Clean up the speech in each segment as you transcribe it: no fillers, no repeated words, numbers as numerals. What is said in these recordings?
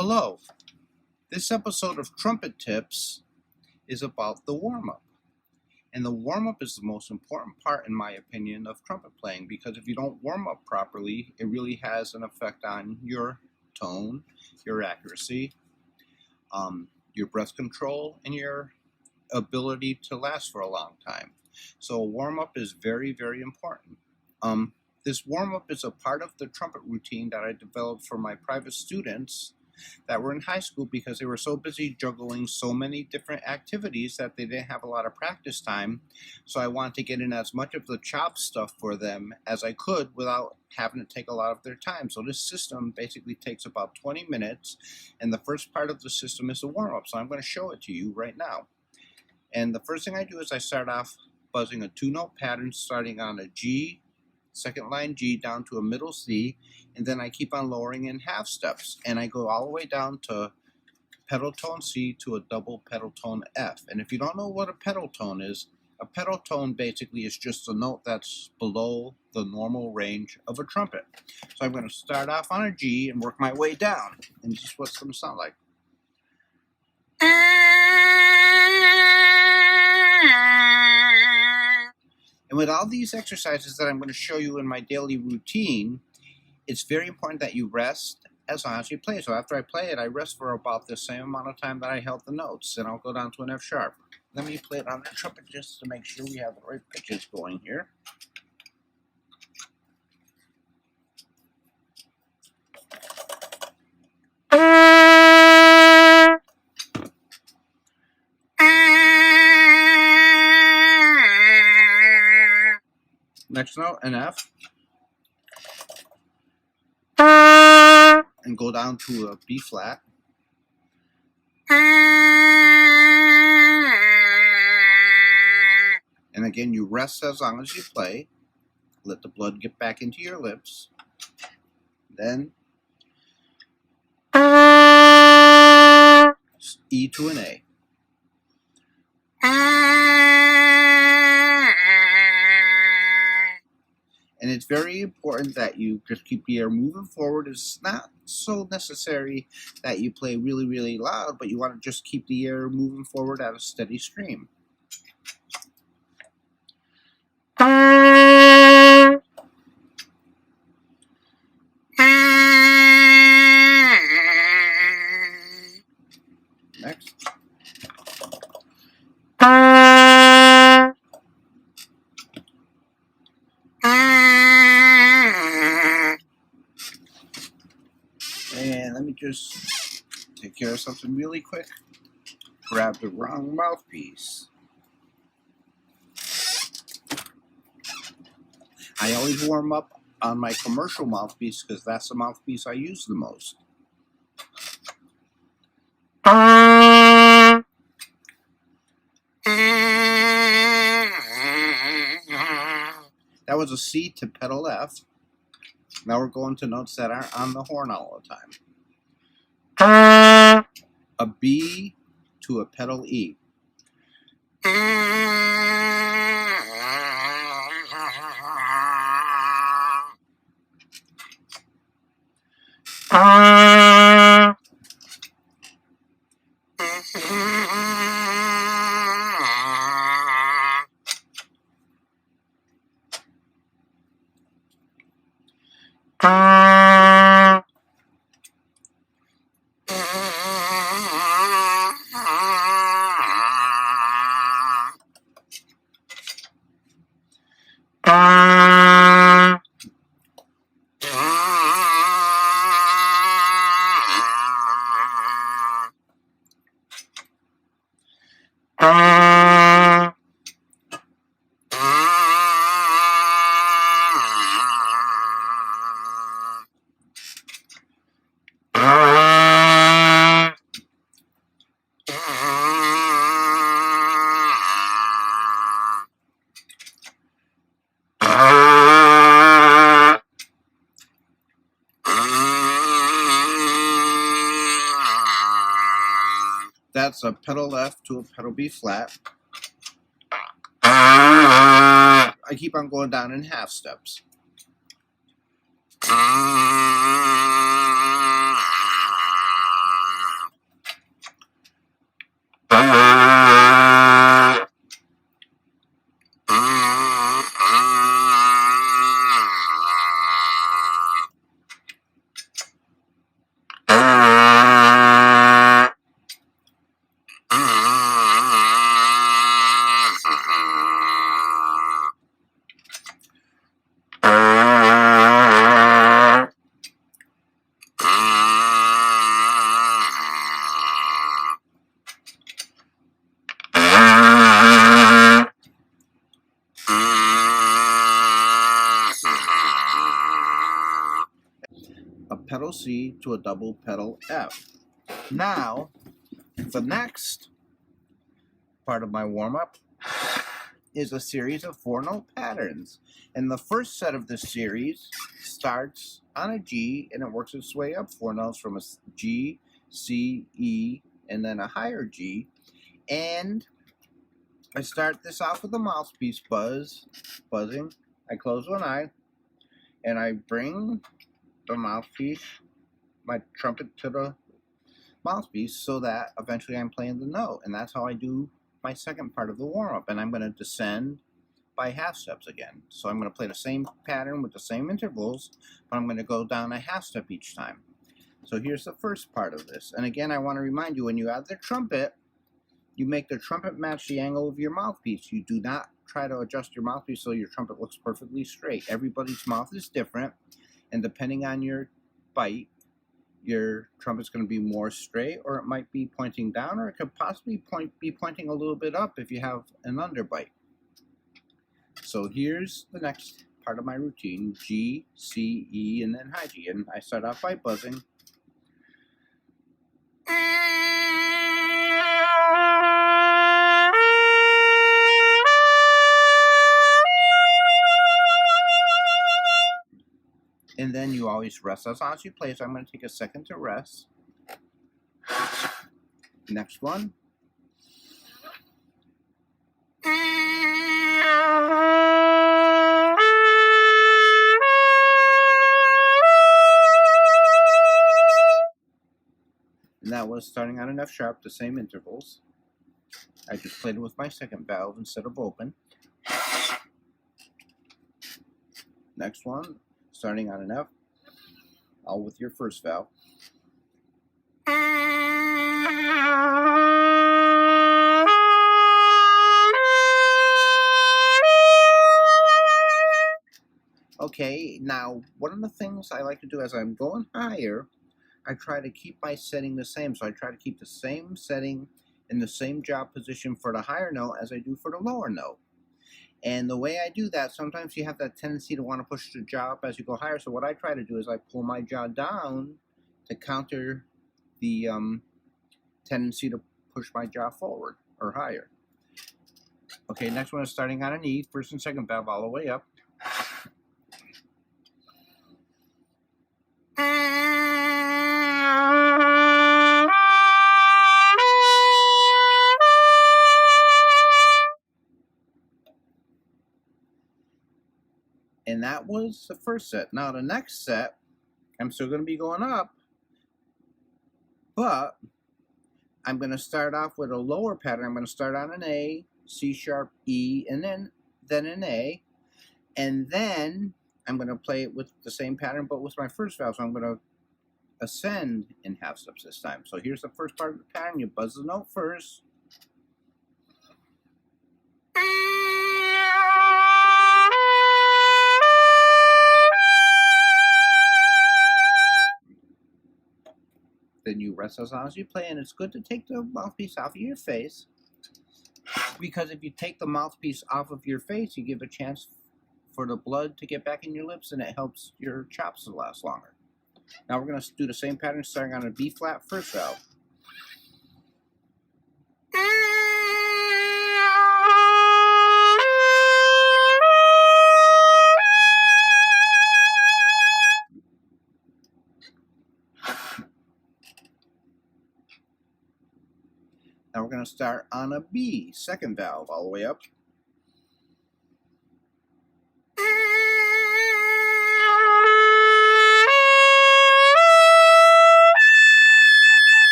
Hello, this episode of Trumpet Tips is about the warm-up. And the warm-up is the most important part, in my opinion, of trumpet playing, because if you don't warm up properly, it really has an effect on your tone, your accuracy, your breath control, and your ability to last for a long time. So a warm-up is very, very important. This warm-up is a part of the trumpet routine that I developed for my private students that were in high school because they were so busy juggling so many different activities that they didn't have a lot of practice time. So I wanted to get in as much of the chop stuff for them as I could without having to take a lot of their time. So this system basically takes about 20 minutes, and the first part of the system is the warm-up. So I'm going to show it to you right now. And the first thing I do is I start off buzzing a two-note pattern starting on a G, second line G down to a middle C, and then I keep on lowering in half steps, and I go all the way down to pedal tone C to a double pedal tone F. And if you don't know what a pedal tone is, a pedal tone basically is just a note that's below the normal range of a trumpet. So I'm going to start off on a G and work my way down, and this is what it's going to sound like. And with all these exercises that I'm going to show you in my daily routine, it's very important that you rest as long as you play. So after I play it, I rest for about the same amount of time that I held the notes, and I'll go down to an F sharp. Let me play it on the trumpet just to make sure we have the right pitches going here. Next note, an F. And go down to a B flat. And again, you rest as long as you play. Let the blood get back into your lips. Then E to an A. And it's very important that you just keep the air moving forward. It's not so necessary that you play really, really loud, but you want to just keep the air moving forward at a steady stream. Next. And let me just take care of something really quick. Grab the wrong mouthpiece. I always warm up on my commercial mouthpiece because that's the mouthpiece I use the most. That was a C to pedal F. Now we're going to notes that aren't on the horn all the time. A B to a pedal E. That's a pedal F to a pedal B flat. I keep on going down in half steps. C to a double pedal F. Now, the next part of my warm-up is a series of 4-note patterns. And the first set of this series starts on a G, and it works its way up 4 notes from a G, C, E, and then a higher G. And I start this off with a mouthpiece buzzing. I close one eye, and I bring the mouthpiece, my trumpet, to the mouthpiece so that eventually I'm playing the note. And that's how I do my second part of the warm-up. And I'm going to descend by half steps again. So I'm going to play the same pattern with the same intervals, but I'm going to go down a half step each time. So here's the first part of this. And again, I want to remind you, when you add the trumpet, you make the trumpet match the angle of your mouthpiece. You do not try to adjust your mouthpiece so your trumpet looks perfectly straight. Everybody's mouth is different, and depending on your bite, your trumpet's going to be more straight, or it might be pointing down, or it could possibly be pointing a little bit up if you have an underbite. So here's the next part of my routine: G, C, E, and then high G. And I start off by buzzing. And then you always rest as long as you play, so I'm going to take a second to rest. Next one. And that was starting on an F sharp, the same intervals. I just played it with my second valve instead of open. Next one, starting on an F, all with your first valve. Okay, now one of the things I like to do as I'm going higher, I try to keep my setting the same. So I try to keep the same setting in the same jaw position for the higher note as I do for the lower note. And the way I do that, sometimes you have that tendency to want to push the jaw up as you go higher. So what I try to do is I pull my jaw down to counter the tendency to push my jaw forward or higher. Okay, next one is starting on an E, first and second valve all the way up. And that was the first set. Now the next set, I'm still going to be going up, but I'm going to start off with a lower pattern. I'm going to start on an A, C sharp, E, and then an A. And then I'm going to play it with the same pattern, but with my first valve. So I'm going to ascend in half steps this time. So here's the first part of the pattern. You buzz the note first. Then you rest as long as you play, and it's good to take the mouthpiece off of your face, because if you take the mouthpiece off of your face, you give a chance for the blood to get back in your lips, and it helps your chops to last longer. Now we're going to do the same pattern starting on a B flat first valve. Now we're going to start on a B, second valve, all the way up.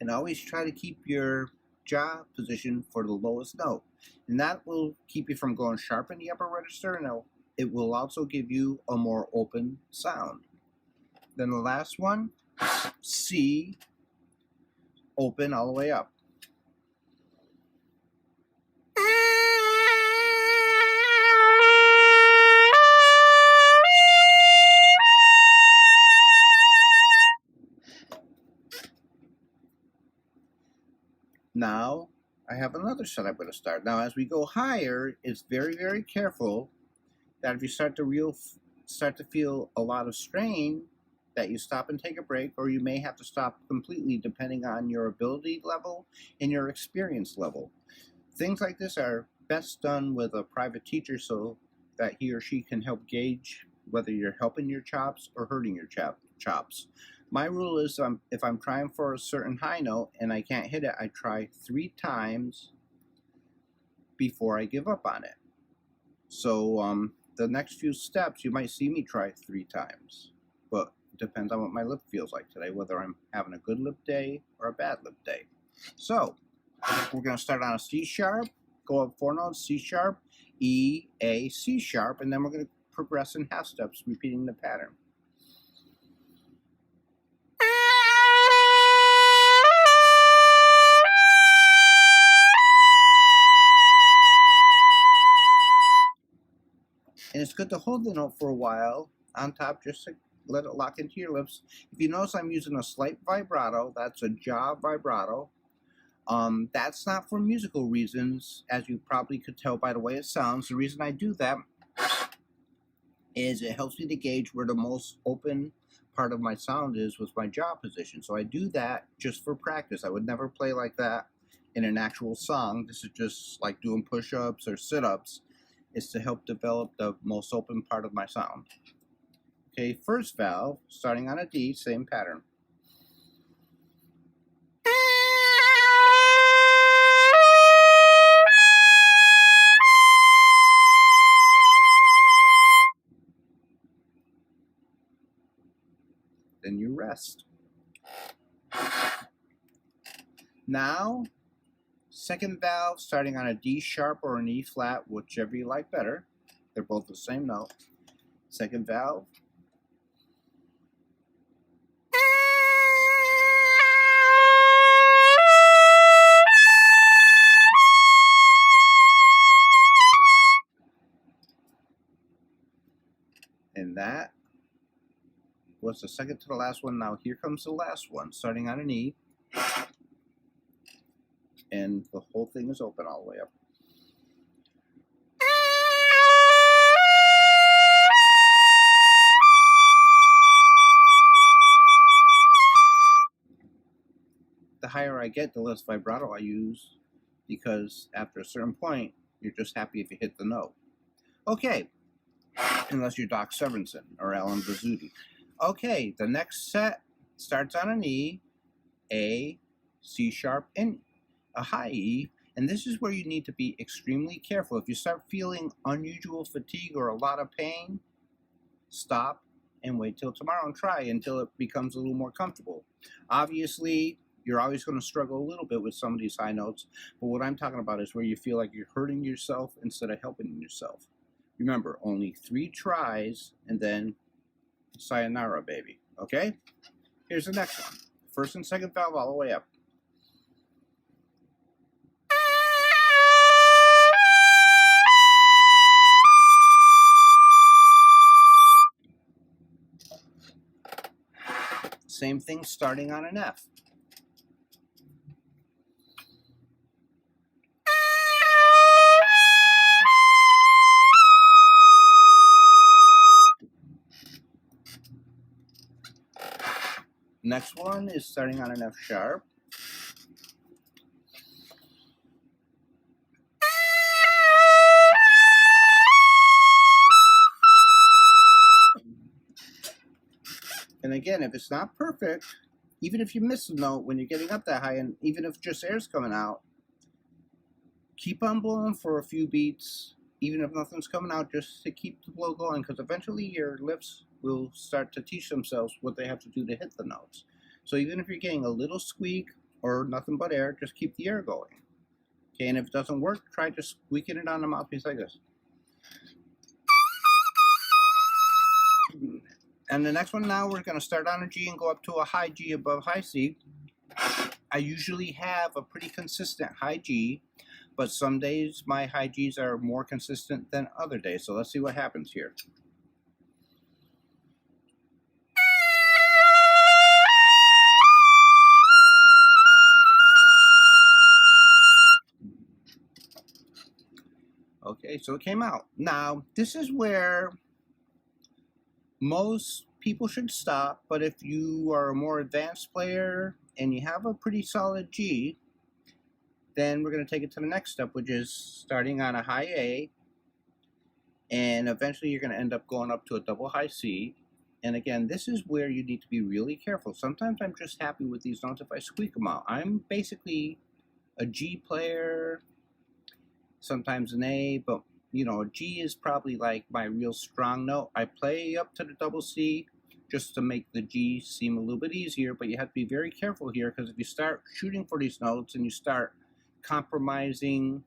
And always try to keep your jaw position for the lowest note. And that will keep you from going sharp in the upper register, and it will also give you a more open sound. Then the last one, C, open all the way up. Now I have another set I'm going to start. Now as we go higher, it's very, very careful that if you start the real start to feel a lot of strain, that you stop and take a break, or you may have to stop completely depending on your ability level and your experience level. Things like this are best done with a private teacher so that he or she can help gauge whether you're helping your chops or hurting your chops. My rule is if I'm trying for a certain high note and I can't hit it, I try 3 times before I give up on it. So the next few steps, you might see me try 3 times, but it depends on what my lip feels like today, whether I'm having a good lip day or a bad lip day. So we're going to start on a C sharp, go up 4 notes, C sharp, E, A, C sharp, and then we're going to progress in half steps, repeating the pattern. And it's good to hold the note for a while on top just to let it lock into your lips. If you notice I'm using a slight vibrato, that's a jaw vibrato. That's not for musical reasons, as you probably could tell by the way it sounds. The reason I do that is it helps me to gauge where the most open part of my sound is with my jaw position. So I do that just for practice. I would never play like that in an actual song. This is just like doing push-ups or sit-ups. It's to help develop the most open part of my sound. Okay, first valve, starting on a D, same pattern. Then you rest. Now, second valve, starting on a D sharp or an E flat, whichever you like better. They're both the same note. Second valve. And that was the second to the last one. Now here comes the last one, starting on an E. And the whole thing is open all the way up. The higher I get, the less vibrato I use, because after a certain point, you're just happy if you hit the note. Okay, unless you're Doc Severinsen or Alan Bazzuti. Okay, the next set starts on an E, A, C sharp, and a high E, and this is where you need to be extremely careful. If you start feeling unusual fatigue or a lot of pain, stop and wait till tomorrow and try until it becomes a little more comfortable. Obviously, you're always going to struggle a little bit with some of these high notes, but what I'm talking about is where you feel like you're hurting yourself instead of helping yourself. Remember, only 3 tries, and then sayonara, baby. Okay? Here's the next one. First and second valve all the way up. Same thing starting on an F. Next one is starting on an F sharp. And again, if it's not perfect, even if you miss a note when you're getting up that high, and even if just air's coming out, keep on blowing for a few beats, even if nothing's coming out, just to keep the blow going, because eventually your lips will start to teach themselves what they have to do to hit the notes. So even if you're getting a little squeak or nothing but air, just keep the air going. Okay, and if it doesn't work, try just squeaking it on the mouthpiece like this. And the next one now, we're going to start on a G and go up to a high G above high C. I usually have a pretty consistent high G, but some days my high Gs are more consistent than other days. So let's see what happens here. Okay, so it came out. Now, this is where Most people should stop, but if you are a more advanced player and you have a pretty solid G, then we're going to take it to the next step, which is starting on a high A, and eventually you're going to end up going up to a double high C. And again, this is where you need to be really careful. Sometimes I'm just happy with these notes if I squeak them out. I'm basically a G player, sometimes an A, but you know, a G is probably like my real strong note. I play up to the double C just to make the G seem a little bit easier, but you have to be very careful here, because if you start shooting for these notes and you start compromising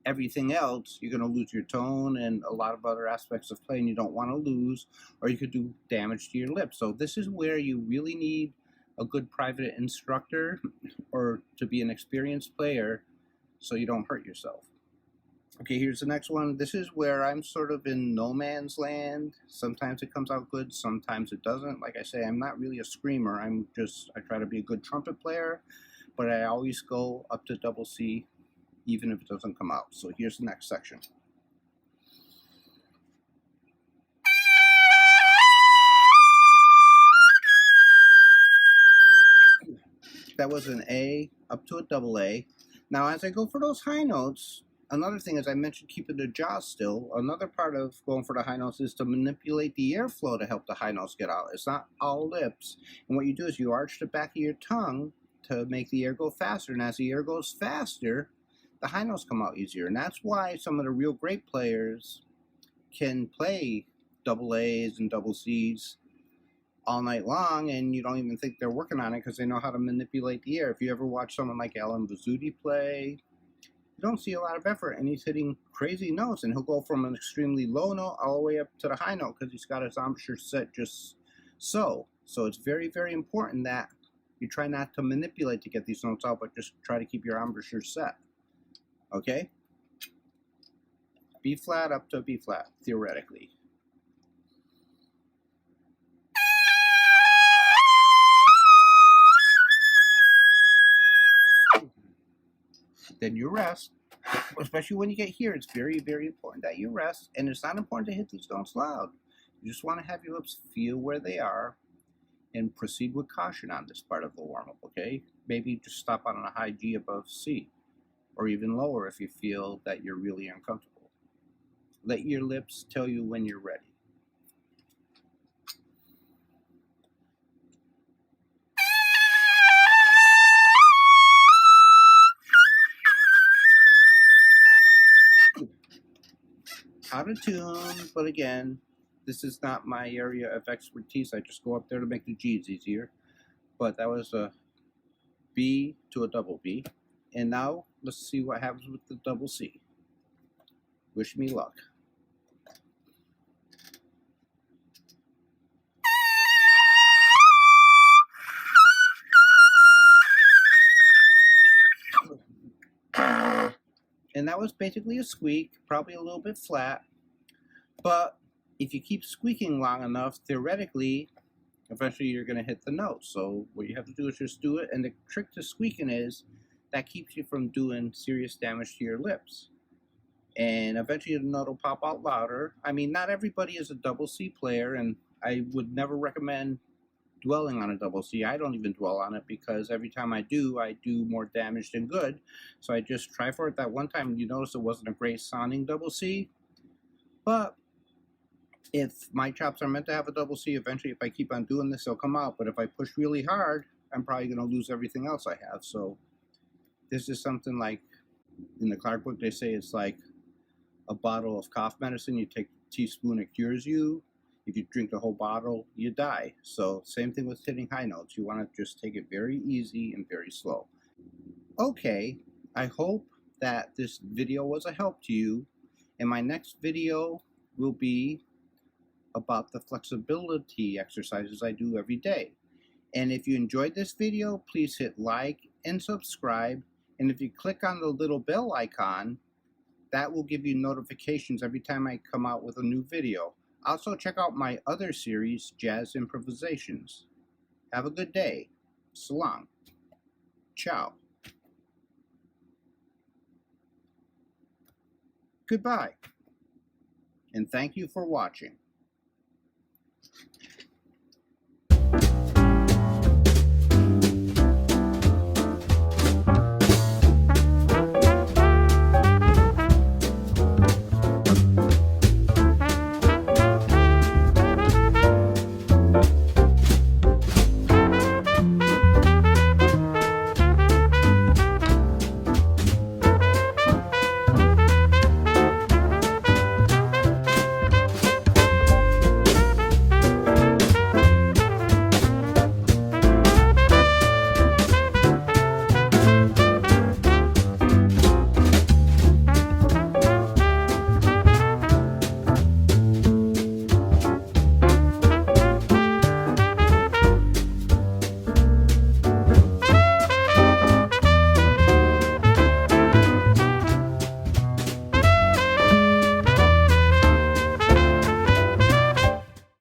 everything else, you're going to lose your tone and a lot of other aspects of playing you don't want to lose, or you could do damage to your lips. So this is where you really need a good private instructor or to be an experienced player so you don't hurt yourself. Okay, here's the next one. This is where I'm sort of in no man's land. Sometimes it comes out good, sometimes it doesn't. Like I say, I'm not really a screamer. I try to be a good trumpet player, but I always go up to double C even if it doesn't come out. So here's the next section. That was an A up to a double A. Now, as I go for those high notes, another thing, as I mentioned, keeping the jaw still, another part of going for the high notes is to manipulate the airflow to help the high notes get out. It's not all lips. And what you do is you arch the back of your tongue to make the air go faster. And as the air goes faster, the high notes come out easier. And that's why some of the real great players can play double A's and double C's all night long, and you don't even think they're working on it because they know how to manipulate the air. If you ever watch someone like Alan Vizzuti play, you don't see a lot of effort, and he's hitting crazy notes, and he'll go from an extremely low note all the way up to the high note because he's got his embouchure set just so. So it's very, very important that you try not to manipulate to get these notes out, but just try to keep your embouchure set. Okay? B flat up to B flat, theoretically. Then you rest. Especially when you get here, it's very, very important that you rest. And it's not important to hit these notes loud. You just want to have your lips feel where they are and proceed with caution on this part of the warm-up, okay? Maybe just stop on a high G above C, or even lower if you feel that you're really uncomfortable. Let your lips tell you when you're ready. Out of tune, but again, this is not my area of expertise. I just go up there to make the G's easier. But that was a B to a double B. And now let's see what happens with the double C. Wish me luck. And that was basically a squeak, probably a little bit flat. But if you keep squeaking long enough, theoretically, eventually you're going to hit the note. So what you have to do is just do it. And the trick to squeaking is that keeps you from doing serious damage to your lips. And eventually the note will pop out louder. I mean, not everybody is a double C player, and I would never recommend dwelling on a double C. I don't even dwell on it because every time I do more damage than good. So I just try for it that one time. You notice it wasn't a great sounding double C, but if my chops are meant to have a double C, eventually if I keep on doing this, they'll come out. But if I push really hard, I'm probably going to lose everything else I have. So this is something like, in the Clark book, they say it's like a bottle of cough medicine. You take a teaspoon, it cures you. If you drink the whole bottle, you die. So same thing with hitting high notes. You want to just take it very easy and very slow. Okay, I hope that this video was a help to you. And my next video will be about the flexibility exercises I do every day. And if you enjoyed this video, please hit like and subscribe. And if you click on the little bell icon, that will give you notifications every time I come out with a new video. Also, check out my other series, Jazz Improvisations. Have a good day. So long. Ciao. Goodbye. And thank you for watching.